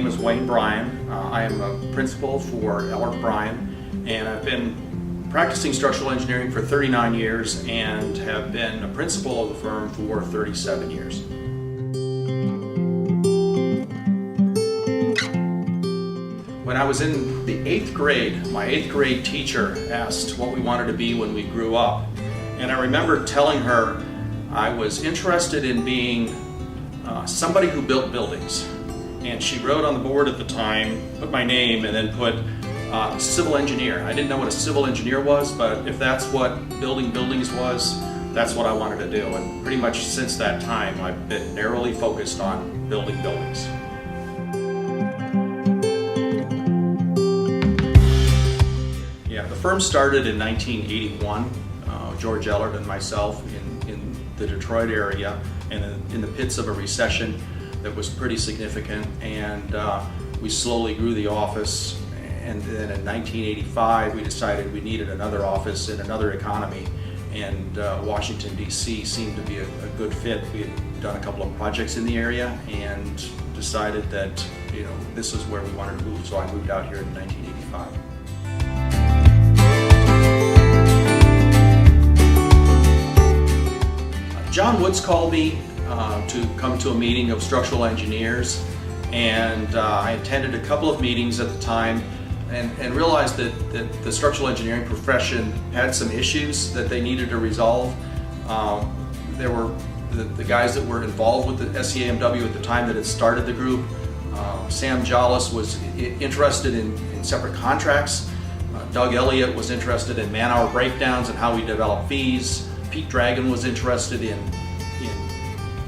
name is Bryan. I am a principal for Bryan, and I've been practicing structural engineering for 39 years and have been a principal of the firm for 37 years. When I was in the 8th grade, my 8th grade teacher asked what we wanted to be when we grew up. And I remember telling her I was interested in being somebody who built buildings. And she wrote on the board at the time, put my name, and then put civil engineer. I didn't know what a civil engineer was, but if that's what building buildings was, that's what I wanted to do. And pretty much since that time, I've been narrowly focused on building buildings. Yeah, the firm started in 1981. George Ellert and myself in the Detroit area, and in the pits of a recession that was pretty significant, and we slowly grew the office. And then in 1985 we decided we needed another office in another economy, and Washington DC seemed to be a good fit. We had done a couple of projects in the area and decided that this is where we wanted to move, so I moved out here in 1985. John Woods called me to come to a meeting of structural engineers, and I attended a couple of meetings at the time and realized that the structural engineering profession had some issues that they needed to resolve. There were the guys that were involved with the SEAMW at the time that had started the group. Sam Jollis was interested in separate contracts. Doug Elliott was interested in man-hour breakdowns and how we develop fees. Pete Dragon was interested in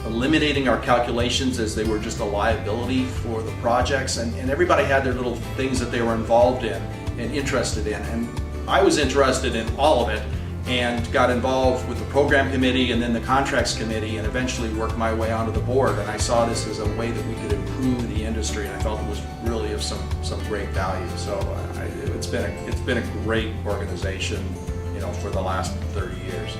eliminating our calculations as they were just a liability for the projects, and everybody had their little things that they were involved in and interested in. And I was interested in all of it and got involved with the program committee and then the contracts committee, and eventually worked my way onto the board. And I saw this as a way that we could improve the industry, and I felt it was really of some great value. So it's been a great organization, for the last 30 years.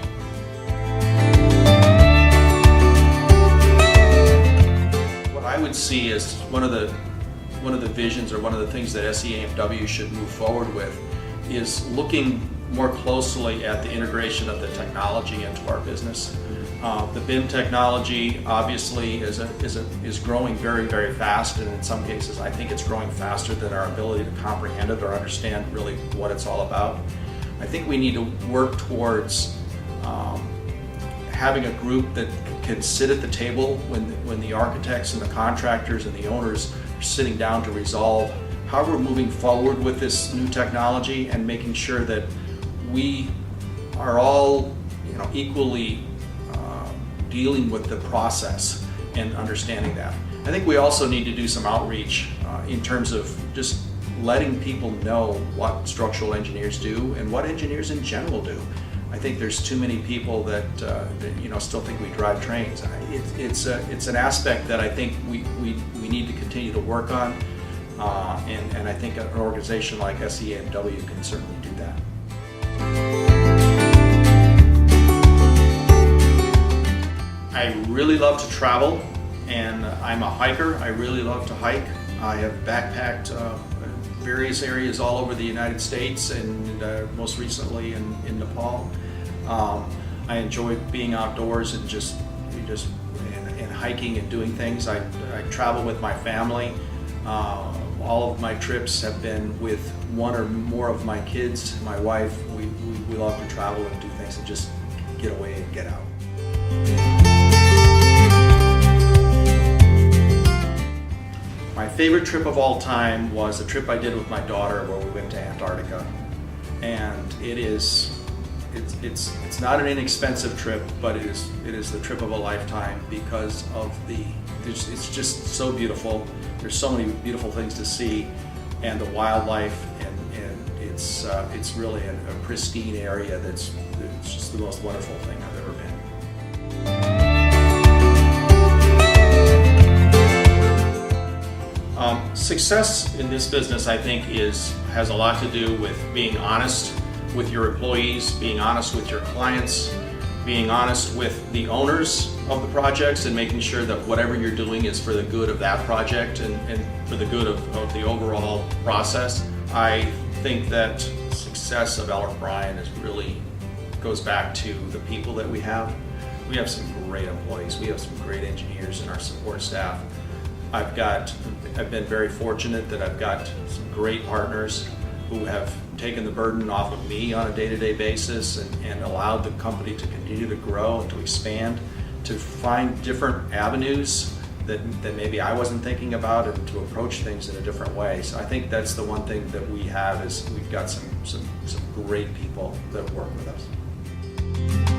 What I would see as one of the visions, or one of the things that SEAMW should move forward with, is looking more closely at the integration of the technology into our business. The BIM technology obviously is growing very, very fast, and in some cases I think it's growing faster than our ability to comprehend it or understand really what it's all about. I think we need to work towards having a group that can sit at the table when the architects and the contractors and the owners are sitting down to resolve how we're moving forward with this new technology, and making sure that we are all equally dealing with the process and understanding that. I think we also need to do some outreach in terms of just letting people know what structural engineers do and what engineers in general do. I think there's too many people that still think we drive trains. It's an aspect that I think we need to continue to work on, and I think an organization like SEAMW can certainly do that. I really love to travel, and I'm a hiker. I really love to hike. I have backpacked various areas all over the United States, and most recently in Nepal. I enjoy being outdoors and just hiking and doing things. I travel with my family. All of my trips have been with one or more of my kids, my wife. We love to travel and do things and just get away and get out. My favorite trip of all time was a trip I did with my daughter where we went to Antarctica. And it's not an inexpensive trip, but it is the trip of a lifetime because of it's just so beautiful. There's so many beautiful things to see, and the wildlife, and it's really a pristine area it's just the most wonderful thing I've ever been. Success in this business, I think, has a lot to do with being honest with your employees, being honest with your clients, being honest with the owners of the projects and making sure that whatever you're doing is for the good of that project and for the good of the overall process. I think that success of Bryan is really goes back to the people that we have. We have some great employees. We have some great engineers in our support staff. I've been very fortunate that I've got some great partners who have taken the burden off of me on a day-to-day basis and allowed the company to continue to grow and to expand, to find different avenues that maybe I wasn't thinking about and to approach things in a different way. So I think that's the one thing that we have is we've got some great people that work with us.